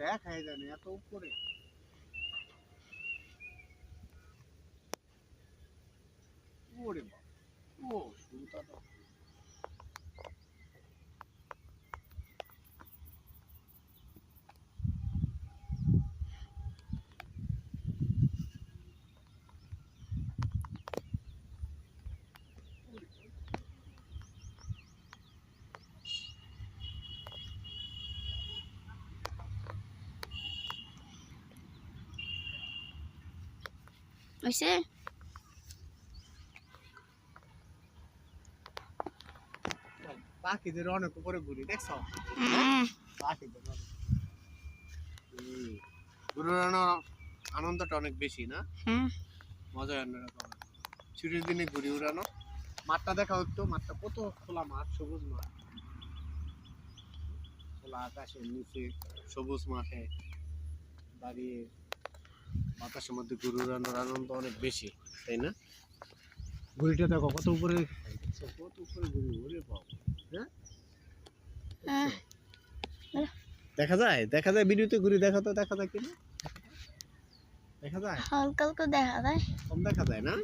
দেখাই জানি এত উপরে ওরে বাবা ও সুতাটা হইছে পাখিদের অনেক উপরে ঘুরি দেখছো পাখিদের ঘুরানোর আনন্দটা অনেক বেশি না মজা অন্যরকম ছুটির দিনে ঘুরি উড়ানো মাঠটা দেখা হতো মাঠটা কত খোলা মাঠ সবুজ মাঠ খোলা আকাশের নিচে সবুজ মাঠে দাঁড়িয়ে বাতাসের মধ্যে ঘুরে উড়ানোর আনন্দ অনেক বেশি তাই না ঘুড়িটা দেখো কত উপরে কত উপরে ঘুরি ওরে বাবা হ্যাঁ দেখা যায় ভিডিওতে ঘুরি দেখা যায় কিনা দেখা যায় হালকা হালকা দেখা যায় কম দেখা যায় না